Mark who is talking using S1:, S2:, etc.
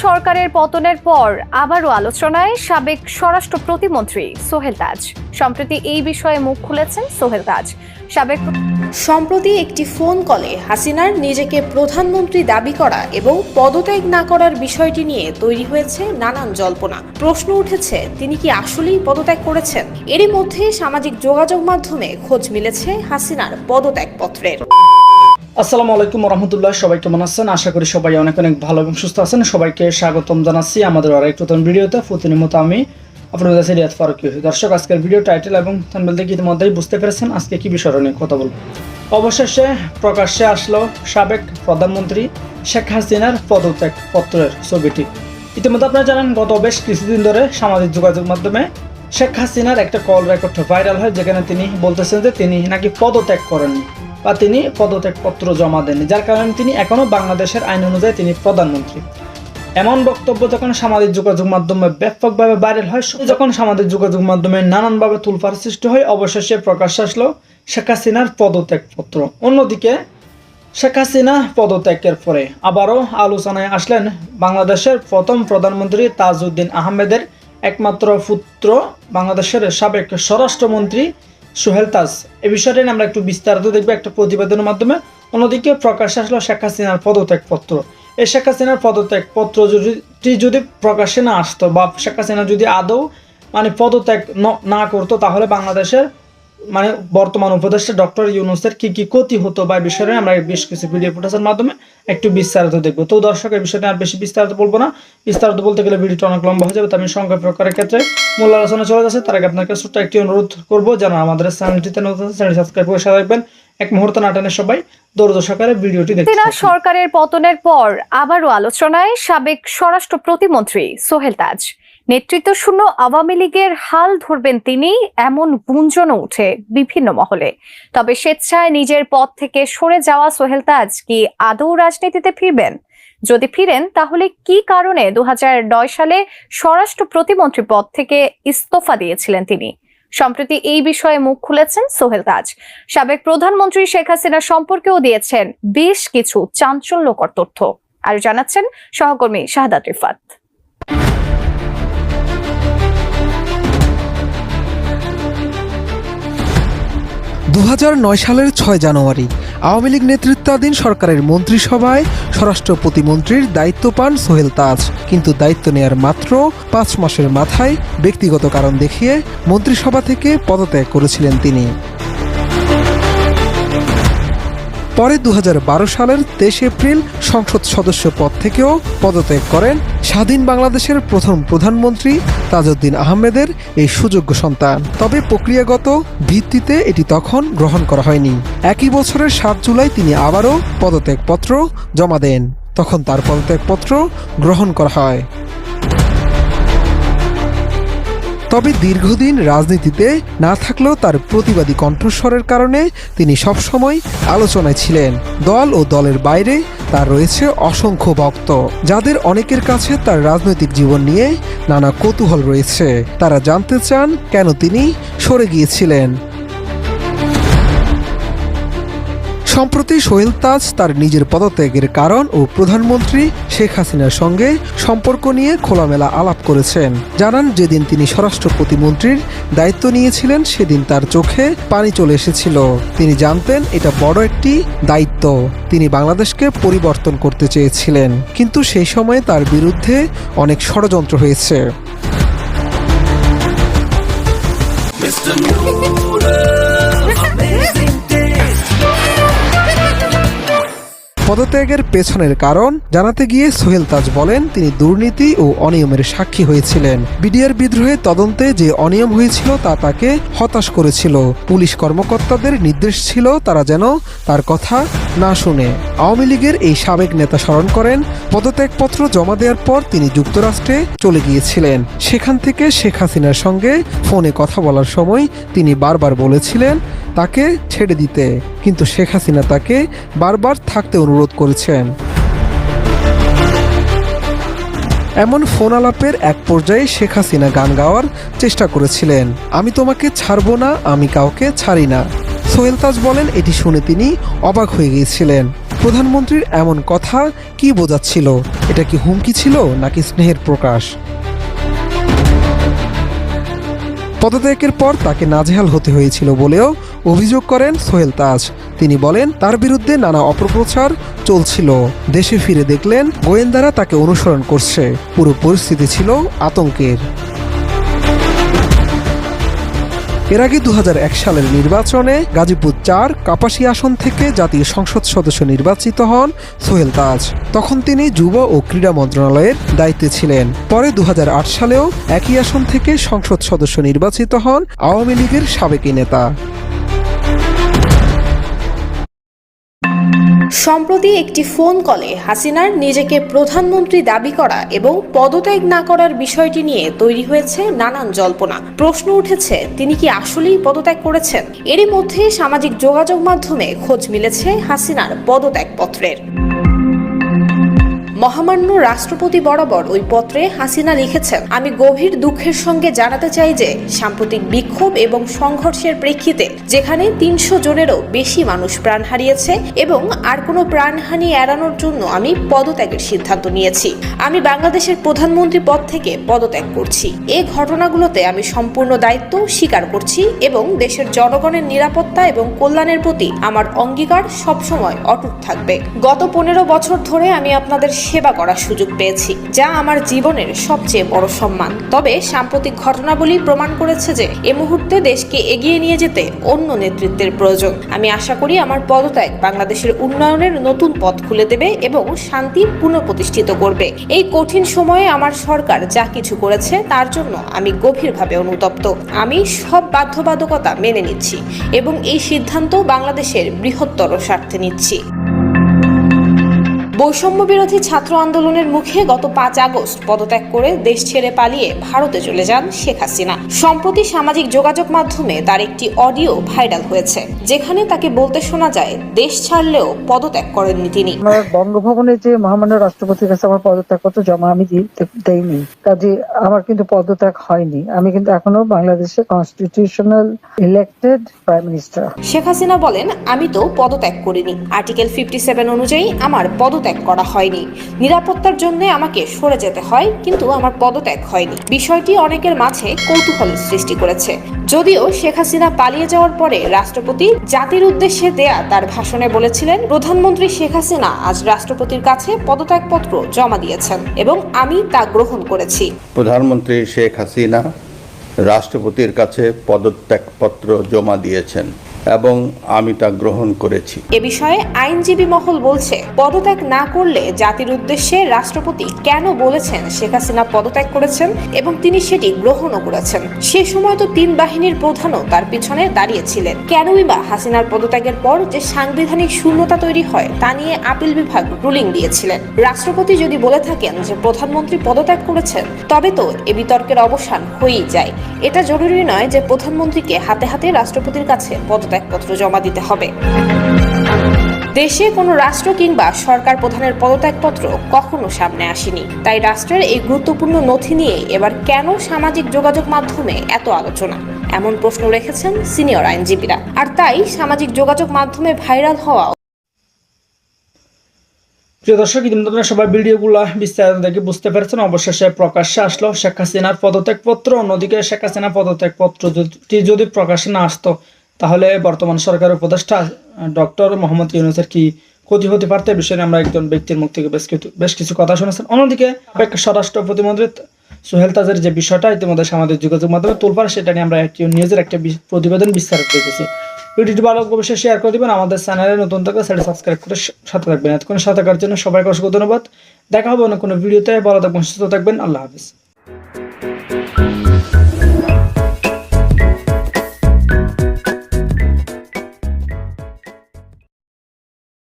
S1: সরকারের পতনের পর আবারও আলোচনায় সাবেক স্বরাষ্ট্র প্রতিমন্ত্রী সোহেল তাজ। সম্প্রতি এই বিষয়ে মুখ খুলেছেন সোহেল তাজ।
S2: সম্প্রতি একটি ফোন কলে হাসিনার নিজেকে প্রধানমন্ত্রী দাবি করা এবং পদত্যাগ না করার বিষয়টি নিয়ে তৈরি হয়েছে নানান জল্পনা। প্রশ্ন উঠেছে, তিনি কি আসলেই পদত্যাগ করেছেন? এরই মধ্যে সামাজিক যোগাযোগ মাধ্যমে খোঁজ মিলেছে হাসিনার পদত্যাগপত্রের।
S3: আসসালামু আলাইকুম রহমতুল্লাহ। সবাই কেমন আছেন? আশা করি সবাই অনেক ভালো এবং সুস্থ আছেন। সবাইকে স্বাগতম জানাচ্ছি আমাদের আরেক নতুন ভিডিওতে। প্রতিনিয়ত আমি আপনাদের কাছে রিয়াদ ফারুকী। দর্শক, আজকের ভিডিও টাইটেল এবং থাম্বনেল থেকে ইতিমধ্যেই বুঝতে পেরেছেন আজকে কি বিষয় নিয়ে কথা বলব। অবশেষে প্রকাশ্যে আসলো সাবেক প্রধানমন্ত্রী শেখ হাসিনার পদত্যাগ পত্রের ছবিটি। ইতিমধ্যে আপনারা জানেন, গত বেশ কিছুদিন ধরে সামাজিক যোগাযোগ মাধ্যমে শেখ হাসিনার একটা কল রেকর্ড ভাইরাল হয়, যেখানে তিনি বলতেছেন যে তিনি নাকি পদত্যাগ করেননি বা তিনি পদত্যাগপত্র জমা দেননি, যার কারণে তিনি এখনও বাংলাদেশের আইন অনুযায়ী তিনি প্রধানমন্ত্রী। এমন বক্তব্য যখন সামাজিক যোগাযোগ মাধ্যমে ব্যাপকভাবে ভাইরাল হয়, যখন সামাজিক যোগাযোগ মাধ্যমে নানানভাবে তুলফার সৃষ্টি হয়, অবশেষে প্রকাশ্যে আসলো শেখ হাসিনার পদত্যাগপত্র। অন্যদিকে শেখ হাসিনা পদত্যাগের পরে আবারও আলোচনায় আসলেন বাংলাদেশের প্রথম প্রধানমন্ত্রী তাজউদ্দিন আহমেদের একমাত্র পুত্র, বাংলাদেশের সাবেক স্বরাষ্ট্রমন্ত্রী সোহেল তাজ। এই বিষয়টা নিয়ে আমরা একটু বিস্তারিত দেখবো একটা প্রতিবেদনের মাধ্যমে। অন্যদিকে প্রকাশ্যে আসলো শেখ হাসিনার পদত্যাগপত্র। এই শেখ হাসিনার পদত্যাগপত্র যদি প্রকাশ্যে না আসতো বা শেখ হাসিনা যদি আদৌ পদত্যাগ না করতো, তাহলে বাংলাদেশের বর্তমান উপদেষ্টা ডক্টর ইউনূসের কি কি ক্ষতি হতো বা এই বিষয়ে আমরা বেশ কিছু ভিডিও ফুটেজের মাধ্যমে একটু বিস্তারিত দেখবো। তো দর্শক, এই বিষয়টা আর বেশি বিস্তারিত বলবো না। বিস্তারিত বলতে গেলে ভিডিওটা অনেক লম্বা হয়ে যাবে, তো আমি সংক্ষেপ প্রকারের ক্ষেত্রে মূল আলোচনা চলে যাচ্ছে। তার আগে আপনাকে ছোট্ট একটি অনুরোধ করবো, যেন আমাদের চ্যানেলটিতে নতুন চ্যানেল সাবস্ক্রাইব করে সাথে রাখবেন। এক মুহূর্ত না টেনে সবাই ধৈর্য সহকারে ভিডিওটি দেখতে থাকুন।
S1: সরকারের পতনের পর আবারও আলোচনায় সাবেক স্বরাষ্ট্র প্রতিমন্ত্রী সোহেল তাজ। নেতৃত্ব শূন্য আওয়ামী লীগের হাল ধরবেন তিনি, এমন গুঞ্জনও উঠে বিভিন্ন মহলে। তবে স্বেচ্ছায় নিজের পদ থেকে সরে যাওয়া সোহেল তাজ কি আদৌ রাজনীতিতে ফিরবেন? যদি ফিরেন, তাহলে কি কারণে 2009 সালে স্বরাষ্ট্র প্রতিমন্ত্রী পদ থেকে ইস্তফা দিয়েছিলেন তিনি? সম্প্রতি এই বিষয়ে মুখ খুলেছেন সোহেল তাজ। সাবেক প্রধানমন্ত্রী শেখ হাসিনা সম্পর্কেও দিয়েছেন বেশ কিছু চাঞ্চল্যকর তথ্য। আর জানাচ্ছেন সহকর্মী শাহাদাত রিফাত।
S4: 2009 সালের 6 জানুয়ারি আওয়ামী লীগ নেতৃত্বাধীন সরকারের মন্ত্রিসভায় স্বরাষ্ট্র প্রতিমন্ত্রীর দায়িত্ব পান সোহেল তাজ। কিন্তু দায়িত্ব নেয়ার মাত্র 5 মাসের মাথায় ব্যক্তিগত কারণ দেখিয়ে মন্ত্রিসভা থেকে পদত্যাগ করেছিলেন তিনি। পরে 2012 সালের 23 এপ্রিল সংসদ সদস্য পদ থেকেও পদত্যাগ করেন স্বাধীন বাংলাদেশের প্রথম প্রধানমন্ত্রী তাজউদ্দিন আহমেদের এই সুযোগ্য সন্তান। তবে প্রক্রিয়াগত ভিত্তিতে এটি তখন গ্রহণ করা হয়নি। একই বছরের 7 জুলাই তিনি আবারও পদত্যাগপত্র জমা দেন। তখন তার পদত্যাগপত্র গ্রহণ করা হয়। তবে দীর্ঘদিন রাজনীতিতে না থাকলেও তার প্রতিবাদী কণ্ঠস্বরের কারণে তিনি সবসময় আলোচনায় ছিলেন। দল ও দলের বাইরে তার রয়েছে অসংখ্য ভক্ত, যাদের অনেকের কাছে তার রাজনৈতিক জীবন নিয়ে নানা কৌতূহল রয়েছে। তারা জানতে চান কেন তিনি সরে গিয়েছিলেন। সম্প্রতি সোহেল তাজ তার নিজের পদত্যাগের কারণ ও প্রধানমন্ত্রী শেখ হাসিনার সঙ্গে সম্পর্ক নিয়ে খোলামেলা আলাপ করেছেন। জানান, যেদিন তিনি স্বরাষ্ট্র প্রতিমন্ত্রীর দায়িত্ব নিয়েছিলেন সেদিন তার চোখে পানি চলে এসেছিল। তিনি জানতেন এটা বড় একটি দায়িত্ব। তিনি বাংলাদেশকে পরিবর্তন করতে চেয়েছিলেন, কিন্তু সেই সময়ে তার বিরুদ্ধে অনেক ষড়যন্ত্র হয়েছে। পদত্যাগের পেছনের কারণ জানাতে গিয়ে সোহেল তাজ বলেন, তিনি দুর্নীতি ও অনিয়মের সাক্ষী হয়েছিলেন। বিডিআর বিদ্রোহে তদন্তে যে অনিয়ম হয়েছিল তা তাকে হতাশ করেছিল। পুলিশ কর্মকর্তাদের নির্দেশ ছিল তারা যেন তার কথা না শুনে। আওয়ামী লীগের এই সাবেক নেতা স্মরণ করেন, পদত্যাগপত্র জমা দেওয়ার পর তিনি যুক্তরাষ্ট্রে চলে গিয়েছিলেন। সেখান থেকে শেখ হাসিনার সঙ্গে ফোনে কথা বলার সময় তিনি বারবার বলেছিলেন তাকে ছেড়ে দিতে, কিন্তু শেখ হাসিনা তাকে বারবার থাকতে অনুরোধ করেছেন। এমন ফোন আলাপের এক পর্যায়ে শেখ হাসিনা গান গাওয়ার চেষ্টা করেছিলেন, আমি তোমাকে ছাড়বো না, আমি কাউকে ছাড়ি না। সোহেল তাজ বলেন, এটি শুনে তিনি অবাক হয়ে গিয়েছিলেন। প্রধানমন্ত্রীর এমন কথা কি বোঝাচ্ছিল? এটা কি হুমকি ছিল নাকি স্নেহের প্রকাশ? পদত্যাগের পর তাকে নাজেহাল হতে হয়েছিল বলেও অভিযোগ করেন সোহেল তাজ। তিনি বলেন তার বিরুদ্ধে নানা অপপ্রচার চলছিল। দেশে ফিরে দেখলেন গোয়েন্দারা তাকে অনুসরণ করছে। পুরো পরিস্থিতি ছিল আতঙ্কের। এর আগে 2001 সালের নির্বাচনে গাজীপুর 4 কাপাসিয়া আসন থেকে জাতীয় সংসদ সদস্য নির্বাচিত হন সোহেল তাজ। তখন তিনি যুব ও ক্রীড়া মন্ত্রণালয়ের দায়িত্বে ছিলেন। পরে 2008 সালেও একই আসন থেকে সংসদ সদস্য নির্বাচিত হন আওয়ামী লীগের সাবেক নেতা।
S2: সম্প্রতি একটি ফোন কলে হাসিনার নিজেকে প্রধানমন্ত্রী দাবি করা এবং পদত্যাগ না করার বিষয়টি নিয়ে তৈরি হয়েছে নানান জল্পনা। প্রশ্ন উঠেছে, তিনি কি আসলেই পদত্যাগ করেছেন? এরই মধ্যে সামাজিক যোগাযোগ মাধ্যমে খোঁজ মিলেছে হাসিনার পদত্যাগপত্রের। মহামান্য রাষ্ট্রপতি বরাবর ওই পত্রে হাসিনা লিখেছেন, আমি গভীর দুঃখের সঙ্গে জানাতে চাই যে সাম্প্রতিক বিক্ষোভ এবং সংঘর্ষের প্রেক্ষিতে যেখানে 300 জনেরও বেশি মানুষ প্রাণ হারিয়েছে এবং আর কোনো প্রাণহানি এড়ানোর জন্য আমি পদত্যাগের সিদ্ধান্ত নিয়েছি। আমি বাংলাদেশের প্রধানমন্ত্রী পদ থেকে পদত্যাগ করছি। এই ঘটনাগুলোতে আমি সম্পূর্ণ দায়িত্ব স্বীকার করছি এবং দেশের জনগণের নিরাপত্তা এবং কল্যাণের প্রতি আমার অঙ্গীকার সবসময় অটুট থাকবে। গত 15 বছর ধরে আমি আপনাদের সেবা করার সুযোগ পেয়েছি, যা আমার জীবনের সবচেয়ে বড় সম্মান। তবে সাম্প্রতিক ঘটনাবলী প্রমাণ করেছে যে এই মুহূর্তে দেশকে এগিয়ে নিয়ে যেতে অন্য নেতৃত্বের প্রয়োজন। আমি আশা করি আমার পদত্যাগ বাংলাদেশের উন্নয়নের নতুন পথ খুলে দেবে এবং শান্তি পুনঃপ্রতিষ্ঠিত করবে। এই কঠিন সময়ে আমার সরকার যা কিছু করেছে তার জন্য আমি গভীরভাবে অনুতপ্ত। আমি সব বাধ্যবাধকতা মেনে নিচ্ছি এবং এই সিদ্ধান্ত বাংলাদেশের বৃহত্তর স্বার্থে নিচ্ছি। বৈষম্য বিরোধী ছাত্র আন্দোলনের মুখে গত 5 আগস্ট পদত্যাগ করে দেশ ছেড়ে পালিয়ে ভারতে চলে যান শেখ হাসিনা। সম্প্রতি সামাজিক যোগাযোগ মাধ্যমে তার একটি অডিও ভাইরাল হয়েছে, যেখানে তাকে বলতে শোনা যায় দেশ ছাড়লেও পদত্যাগ করেননি তিনি।
S5: আমার বঙ্গভবনে যে মহামান্য রাষ্ট্রপতির কাছে আমার পদত্যাগপত্র জমা আমি দেইনি, কাজে আমার কিন্তু পদত্যাগ হয়নি। আমি কিন্তু এখনো বাংলাদেশের constitutional elected prime minister.
S2: Sheikh Hasina বলেন, আমি তো পদত্যাগ করিনি। আর্টিকেল 57 অনুযায়ী আমার পদত্যাগ করা হয়নি। নিরাপত্তার জন্য আমাকে সরে যেতে হয়, কিন্তু আমার পদত্যাগ হয়নি। বিষয়টি অনেকের মাঝে কৌতূহলের সৃষ্টি করেছে। যদিও শেখ হাসিনা পালিয়ে যাওয়ার পরে রাষ্ট্রপতি জাতির উদ্দেশ্যে দেয়া তার ভাষণে বলেছিলেন, প্রধানমন্ত্রী শেখ হাসিনা আজ রাষ্ট্রপতির কাছে পদত্যাগপত্র জমা দিয়েছেন এবং আমি তা গ্রহণ করেছি।
S6: প্রধানমন্ত্রী শেখ হাসিনা রাষ্ট্রপতির কাছে পদত্যাগপত্র জমা দিয়েছেন এবং আমি তা গ্রহণ করেছি।
S2: এ বিষয়ে আইনজীবী মহল বলছে, পদত্যাগ না করলে জাতির উদ্দেশ্যে রাষ্ট্রপতি কেন বলেছেন শেখ হাসিনা পদত্যাগ করেছেন এবং তিনি সেটি গ্রহণও করেছেন? সে সময় তো 3 বাহিনীর প্রধানও তার পিছনে দাঁড়িয়েছিলেন। কেনই বা হাসিনার পদত্যাগের পর যে সাংবিধানিক শূন্যতা তৈরি হয় তা নিয়ে আপিল বিভাগ রুলিং দিয়েছিলেন। রাষ্ট্রপতি যদি বলে থাকেন যে প্রধানমন্ত্রী পদত্যাগ করেছেন, তবে তো এ বিতর্কের অবসান হয়েই যায়। এটা জরুরি নয় যে প্রধানমন্ত্রীকে হাতে হাতে রাষ্ট্রপতির কাছে পদত্যাগপত্র জমা দিতে হবে। দেশে কোনো রাষ্ট্র কিংবা সরকার প্রধানের পদত্যাগপত্র কখনো সামনে আসেনি। তাই রাষ্ট্রের এই গুরুত্বপূর্ণ নথি নিয়ে এবার কেন সামাজিক যোগাযোগ মাধ্যমে এত আলোচনা, এমন প্রশ্ন রেখেছেন সিনিয়র আইনজীবীরা। আর তাই সামাজিক যোগাযোগ মাধ্যমে ভাইরাল হওয়া।
S3: প্রিয় দর্শক, ইতিমধ্যে আপনারা সবাই ভিডিওগুলো বিস্তারিত দেখে বুঝতে পেরেছেন। অবশেষে প্রকাশ্যে আসলো শেখ হাসিনার পদত্যাগপত্র। অন্যদিকে শেখ হাসিনার পদত্যাগপত্র যদি প্রকাশ্যে না আসতো, তাহলে বর্তমান সরকারের উপদেষ্টা ডক্টর মোহাম্মদ ইউনূসের কি ক্ষতি হতে পারত? এই বিষয়ে আমরা একজন ব্যক্তির মুখ থেকে বেশ কিছু কথা শুনেছেন। অন্যদিকে স্বরাষ্ট্র প্রতিমন্ত্রী সোহেল তাজের যে বিষয়টা ইতিমধ্যে সামাজিক যোগাযোগ মাধ্যমে তোলপাড়, সেটা নিয়ে আমরা একটি নিউজের একটা প্রতিবেদন বিস্তারিত দেখেছি। ভিডিওটি ভালো অবশ্যই শেয়ার করে দিবেন। আমাদের চ্যানেলে নতুন থাকলে সেটা সাবস্ক্রাইব করে সাথে থাকবেন। এতক্ষণ সাথে থাকার জন্য সবাইকে অসংখ্য ধন্যবাদ। দেখা হবে অন্য কোনো ভিডিওতে। ভালো থাকবেন, সুস্থ থাকবেন। আল্লাহ হাফিজ।